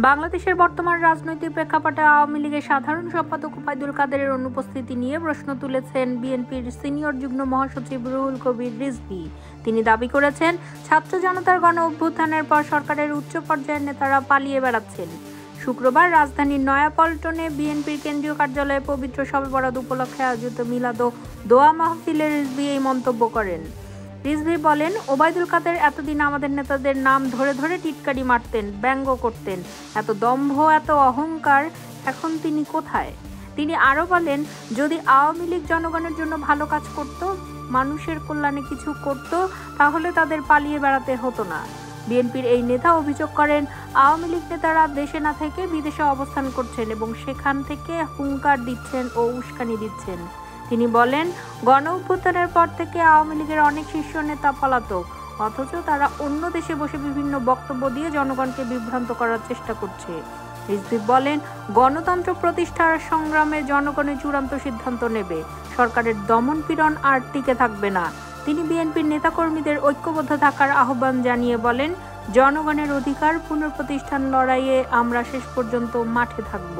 বাংলাদেশের বর্তমান রাজনৈতিক প্রেক্ষাপটে আওয়ামী লীগের সাধারণ সম্পাদক ওবায়দুল কাদেরের অনুপস্থিতি নিয়ে প্রশ্ন তুলেছেন বিএনপির সিনিয়র যুগ্ম মহাসচিব রুহুল কবির রিজভী। তিনি দাবি করেছেন, ছাত্র জনতার গণ অভ্যুত্থানের পর সরকারের উচ্চ পর্যায়ের নেতারা পালিয়ে বেড়াচ্ছেন। শুক্রবার রাজধানীর নয়াপল্টনে বিএনপির কেন্দ্রীয় কার্যালয়ে পবিত্র শবে বরাত উপলক্ষে আয়োজিত মিলাদ ও দোয়া মাহফিলে রিজভী এই মন্তব্য করেন। রিজভী বলেন, ওবায়দুল কাদের এতদিন আমাদের নেতাদের নাম ধরে ধরে টিটকারি মারতেন, ব্যঙ্গ করতেন। এত দম্ভ, এত অহংকার, এখন তিনি কোথায়? তিনি আরও বলেন, যদি আওয়ামী লীগ জনগণের জন্য ভালো কাজ করত, মানুষের কল্যাণে কিছু করত, তাহলে তাদের পালিয়ে বেড়াতে হতো না। বিএনপির এই নেতা অভিযোগ করেন, আওয়ামী লীগ নেতারা দেশে না থেকে বিদেশে অবস্থান করছেন এবং সেখান থেকে হুঙ্কার দিচ্ছেন ও উস্কানি দিচ্ছেন। তিনি বলেন, গণ অভ্যুত্থানের পর থেকে আওয়ামী লীগের অনেক শীর্ষ নেতা পলাতক, অথচ তারা অন্য দেশে বসে বিভিন্ন বক্তব্য দিয়ে জনগণকে বিভ্রান্ত করার চেষ্টা করছে। রিজভী বলেন, গণতন্ত্র প্রতিষ্ঠার সংগ্রামে জনগণের চূড়ান্ত সিদ্ধান্ত নেবে। সরকারের দমন পীড়ন আর টিকে থাকবে না। তিনি বিএনপির নেতাকর্মীদের ঐক্যবদ্ধ থাকার আহ্বান জানিয়ে বলেন, জনগণের অধিকার পুনঃপ্রতিষ্ঠান লড়াইয়ে আমরা শেষ পর্যন্ত মাঠে থাকব।